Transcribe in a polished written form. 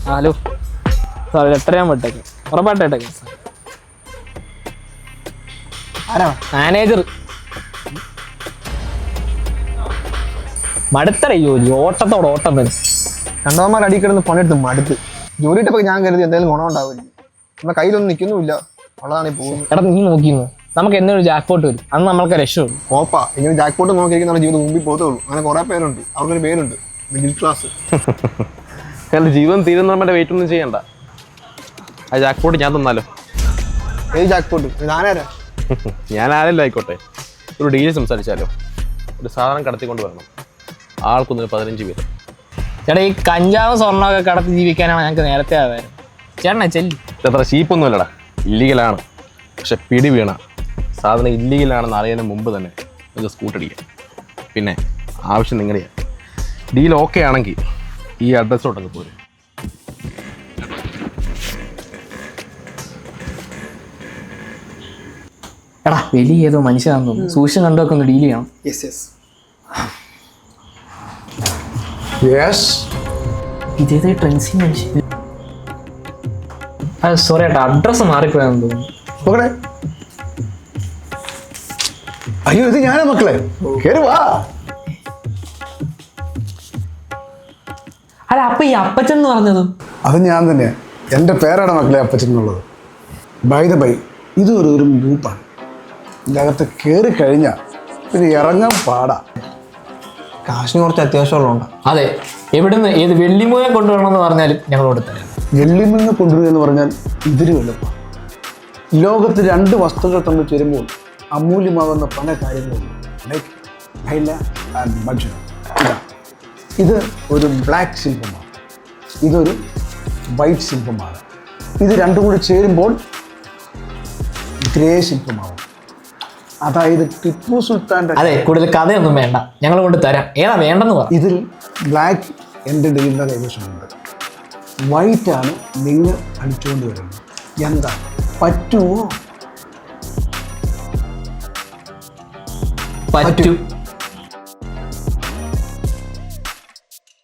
Hello sir 8:30 വിട്ടേക്ക് ഉറപ്പായിട്ടേക്ക്. ആരാ manager മടുത്തടേ ജോലി, ഓട്ടത്തോടെ ഓട്ടം തന്നെ. രണ്ടാമന്മാർ അടിക്കിടന്ന് പണിയെടുത്ത് മടുത്ത്. ജോലി ഇട്ടപ്പോൾ ഞാൻ കരുതി എന്തെങ്കിലും ഗുണമുണ്ടാവില്ല. നമ്മുടെ കയ്യിലൊന്നും നിൽക്കുന്നുമില്ല, ഉള്ളതാണ് ഈ പോകുന്നത്. എടാ നീ നോക്കിയിരുന്നു, നമുക്ക് എന്തെങ്കിലും ജാക്ക്പോട്ട് വരും, അന്ന് നമ്മൾക്ക് രക്ഷയുള്ളൂ. കോപ്പാ ഇങ്ങനെ ജാക്ക്പോട്ട് നോക്കിയിരിക്കും നമ്മുടെ ജീവിതം മുമ്പിൽ പോകത്തുള്ളൂ. അങ്ങനെ കുറേ പേരുണ്ട്, അവർക്കൊരു പേരുണ്ട് മിഡിൽ ക്ലാസ്. കാരണം ജീവൻ തീരുന്ന നമ്മുടെ വെയിറ്റ് ഒന്നും ചെയ്യണ്ട. ആ ജാക്ക്പോട്ട് ഞാൻ തന്നാലോ? ഏത് ജാക്ക്പോട്ട്? ഞാനാരാ? ഞാൻ ആരല്ലോ ആയിക്കോട്ടെ, ഒരു ഡീൽ സംസാരിച്ചാലോ? ഒരു സാധനം കടത്തിക്കൊണ്ട് വരണം, ആൾക്കൊന്നിന് 15 പേര്. ചേട്ടാ ഈ കഞ്ചാവ് സ്വർണ്ണമൊക്കെ കടത്തി ജീവിക്കാനാണ് ഞങ്ങൾക്ക് നേരത്തെ ആവാരം. ചേട്ടനാ ചെല്ലി. അത്ര ചീപ്പൊന്നുമല്ലടാ, ഇല്ലീഗലാണ്. പക്ഷെ പിടി വീണ സാധനം ഇല്ലീഗലാണെന്ന് അറിയുന്നതിന് മുമ്പ് തന്നെ നിങ്ങൾക്ക് സ്കൂട്ടടിക്കാം. പിന്നെ ആവശ്യം നിങ്ങളുടെയാണ്. ഡീൽ ഓക്കെ ആണെങ്കിൽ ഈ അഡ്രസ്സോട്ടൊക്കെ പോരും. എടാ വലിയ ഏതോ മനുഷ്യനാണെന്ന് തോന്നുന്നു, സൂക്ഷിച്ച് കണ്ടൊക്കെ ഒന്ന് ഡീൽ ചെയ്യണം. ഇതേതോ ട്രെൻസി മനുഷ്യൻ. സോറി ഏട്ടാ, അഡ്രസ്സ് മാറിപ്പോയാന്ന് തോന്നുന്നു. അയ്യോ ഇത് ഞാനാ മക്കളെ, കേറി വാ. അല്ല അപ്പൊ ഈ അപ്പച്ചൻ എന്ന് പറഞ്ഞതും? അത് ഞാൻ തന്നെ, എൻ്റെ പേരാണ് മക്കളെ അപ്പച്ചൻ എന്നുള്ളത്. ബൈ ദ ബൈ, ഇത് ഒരു ഗ്രൂപ്പാണ്. ഇതിനകത്ത് കയറി കഴിഞ്ഞാൽ ഇത് ഇറങ്ങാൻ പാടാ. കാശിന് കുറച്ച് അത്യാവശ്യമുള്ളതുകൊണ്ട്. അതെ, എവിടുന്ന് ഏത് വെള്ളിമൂലം കൊണ്ടുവരണമെന്ന് പറഞ്ഞാലും ഞങ്ങളോട് തരാം. വെള്ളിമണ്ണ് കൊണ്ടുവരിക എന്ന് പറഞ്ഞാൽ ഇതിന് എളുപ്പം. ലോകത്ത് 2 വസ്തുക്കൾ തമ്മിൽ ചേരുമ്പോൾ അമൂല്യമാകുന്ന പല കാര്യങ്ങളുണ്ട്. Like Laila and Majnu. ഇത് ഒരു ബ്ലാക്ക് ശില്പമാണ്, ഇതൊരു വൈറ്റ് ശില്പമാണ്. ഇത് രണ്ടും കൂടി ചേരുമ്പോൾ ഗ്രേ ശില്പമാകും. അതായത് ടിപ്പു സുൽത്താൻ്റെ. അതെ, കൂടുതൽ കഥയൊന്നും വേണ്ട, ഞങ്ങൾ കൊണ്ട് തരാം. ഏതാ വേണ്ടെന്ന് പറ. ഇതിൽ ബ്ലാക്ക് എൻ്റെ ഡീലിൻ്റെ കൈവശമുണ്ട്, വൈറ്റാണ് നിങ്ങൾ അടിച്ചുകൊണ്ട് വരുന്നത്. എന്താ പറ്റുമോ? പറ്റും.